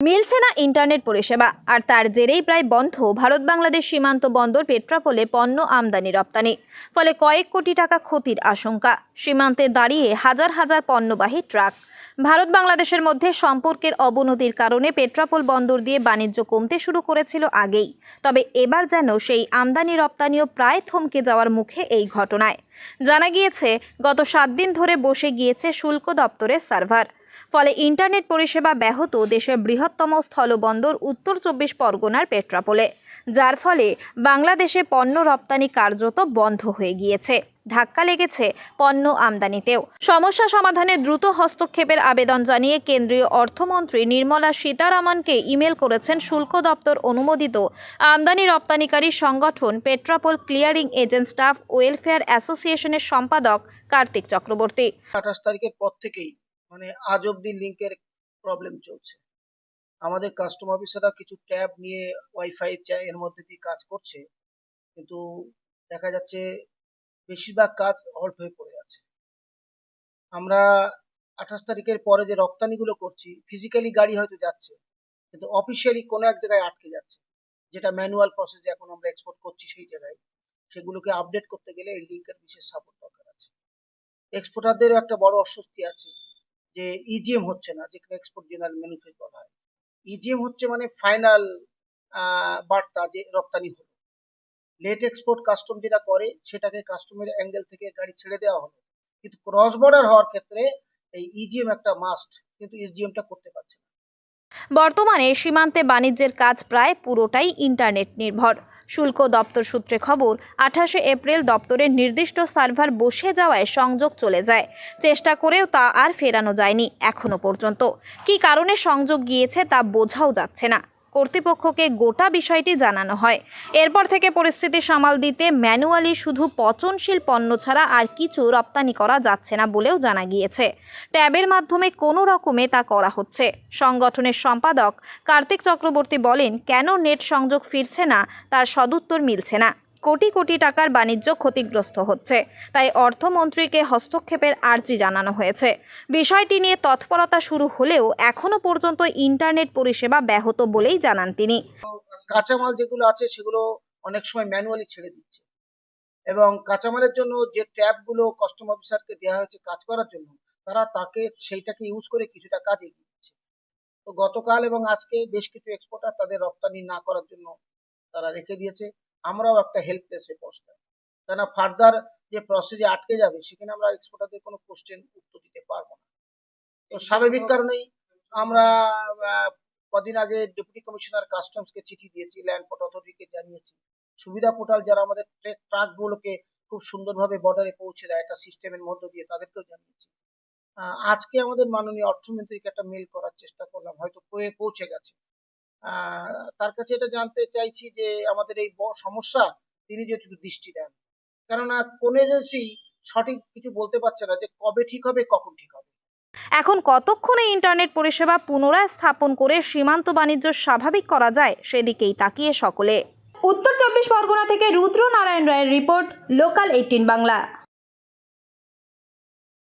মিলছে না ইন্টারনেট পরিষেবা, আর তার জেরেই প্রায় বন্ধ ভারত বাংলাদেশ সীমান্ত বন্দর পেট্রাপোলে পণ্য আমদানি রপ্তানি। ফলে কয়েক কোটি টাকা ক্ষতির আশঙ্কা। সীমান্তে দাঁড়িয়ে হাজার হাজার পণ্যবাহী ট্রাক। ভারত বাংলাদেশের মধ্যে সম্পর্কের অবনতির কারণে পেট্রাপোল বন্দর দিয়ে বাণিজ্য কমতে শুরু করেছিল আগেই। তবে এবার যেন সেই আমদানি রপ্তানিও প্রায় থমকে যাওয়ার মুখে এই ঘটনায়। জানা গিয়েছে, গত 7 দিন ধরে বসে গিয়েছে শুল্ক দপ্তরের সার্ভার। ফলে ইন্টারনেট পরিষেবা ব্যাহত দেশের বৃহত্তম স্থলবন্দর উত্তর 24 পরগনার পেট্রাপোলে, যার ফলে বাংলাদেশে পণ্য রপ্তানি কার্যত বন্ধ হয়ে গিয়েছে। ধাক্কা লেগেছে পণ্য আমদানিতেও। সমস্যা সমাধানে দ্রুত হস্তক্ষেপের আবেদন জানিয়ে কেন্দ্রীয় অর্থমন্ত্রী নির্মলা সীতারামনকে ইমেল করেছেন শুল্ক দপ্তর অনুমোদিত আমদানি রপ্তানিকারী সংগঠন Petrapole clearing agent staff welfare অ্যাসোসিয়েশনের সম্পাদক কার্তিক চক্রবর্তী। 28 তারিখের পর থেকেই আজ অব্দি লিঙ্কের প্রবলেম চলছে। আমাদের কাস্টম অফিসাররা কিছু ট্যাব নিয়ে ওয়াইফাই এর মধ্যে দিয়ে কাজ করছে, কিন্তু দেখা যাচ্ছে বেশিরভাগ কাজ হল্ট হয়ে পড়ে আছে। আমরা 28 তারিখের পরে যে রপ্তানিগুলো করছি, ফিজিক্যালি গাড়ি হয়তো যাচ্ছে, কিন্তু অফিসিয়ালি কোনো এক জায়গায় আটকে যাচ্ছে, যেটা ম্যানুয়াল প্রসেসে এখন আমরা এক্সপোর্ট করছি সেই জায়গায়। সেগুলোকে আপডেট করতে গেলে এই লিঙ্কের বিশেষ সাপোর্ট দরকার আছে। এক্সপোর্টারদেরও একটা বড় অস্বস্তি আছে যে ইজিএম হচ্ছে না, যেখানে এক্সপোর্ট জেনারেল ম্যানুফ্যাকচার বলা হয়। ইজিএম হচ্ছে মানে ফাইনাল বার্তা যে রপ্তানি হলো। লেট এক্সপোর্ট কাস্টম যেটা করে সেটাকে কাস্টমের অ্যাঙ্গেল থেকে গাড়ি ছেড়ে দেওয়া হলো, কিন্তু ক্রস বর্ডার হওয়ার ক্ষেত্রে এই ইজিএম একটা মাস্ট, কিন্তু ইজিএমটা করতে পারছে না। বর্তমানে সীমান্তে বাণিজ্যের কাজ প্রায় পুরোটাই ইন্টারনেট নির্ভর। শুল্ক দপ্তর সূত্রে খবর, 28 এপ্রিল দপ্তরের নির্দিষ্ট সার্ভার বসে যাওয়ায় সংযোগ চলে যায়। চেষ্টা করেও তা আর ফেরানো যায়নি এখনো পর্যন্ত। কী কারণে সংযোগ গিয়েছে তা বোঝাও যাচ্ছে না। কর্তৃপক্ষকে গোটা বিষয়টি জানানো হয়। এরপর থেকে পরিস্থিতি সামাল দিতে ম্যানুয়ালি শুধু পচনশীল পণ্য ছাড়া আর কিছু রপ্তানি করা যাচ্ছে না বলেও জানা গিয়েছে। ট্যাবের মাধ্যমে কোনো রকমে তা করা হচ্ছে। সংগঠনের সম্পাদক কার্তিক চক্রবর্তী বলেন, কেন নেট সংযোগ ফিরছে না তার সদুত্তর মিলছে না। কোটি কোটি টাকার বাণিজ্য ক্ষতিগ্রস্ত হচ্ছে, তাই অর্থমন্ত্রীকে হস্তক্ষেপের আর্জি জানানো হয়েছে। বিষয়টি নিয়ে তৎপরতা শুরু হলেও এখনো পর্যন্ত ইন্টারনেট পরিষেবা ব্যাহত বলেই জানান তিনি। কাঁচামাল যেগুলো আছে সেগুলো অনেক সময় ম্যানুয়ালি ছেড়ে দিচ্ছে, এবং কাঁচামালের জন্য যে ট্যাবগুলো কাস্টম অফিসারকে দেওয়া হয়েছে কাজ করার জন্য, তারা সেইটাকে ইউজ করে কিছুটা কাজ এগিয়ে দিচ্ছে। তো গতকাল এবং আজকে বেশ কিছু এক্সপোর্টার তাদের রপ্তানি না করার জন্য তারা রেখে দিয়েছে। আমরাও একটা হেল্পলেসে পৌঁছাই, কেননা ফার্দার যে প্রসেসে আটকে যাবে সেখানে আমরা এক্সপোর্টারদের কোনো কোশ্চেন উত্তর দিতে পারবো না। তো স্বাভাবিক কারণেই আমরা কদিন আগে ডেপুটি কমিশনার কাস্টমসকে চিঠি দিয়েছি, ল্যান্ড পোর্ট অথরিটিকে জানিয়েছি। সুবিধা পোর্টাল যারা আমাদের ট্রাক গুলোকে খুব সুন্দরভাবে বর্ডারে পৌঁছে দেয় একটা সিস্টেমের মধ্য দিয়ে, তাদেরকেও জানিয়েছি। আজকে আমাদের মাননীয় অর্থমন্ত্রীকে একটা মেল করার চেষ্টা করলাম, হয়তো পৌঁছে গেছে। তার কাছে এটা জানতে চাইছি যে আমাদের এই সমস্যা তিনি যদি একটু দৃষ্টি দেন, কেননা কোন এজেন্সি সঠিক কিছু বলতে পারছে না যে কবে ঠিক হবে, কখন ঠিক হবে। এখন কতক্ষণে ইন্টারনেট পরিষেবা পুনরায় স্থাপন করে সীমান্ত বাণিজ্য স্বাভাবিক করা যায় সেদিকেই তাকিয়ে সকলে। উত্তর 24 পরগনা থেকে রুদ্র নারায়ণ রায়ের রিপোর্ট, লোকাল 18 বাংলা।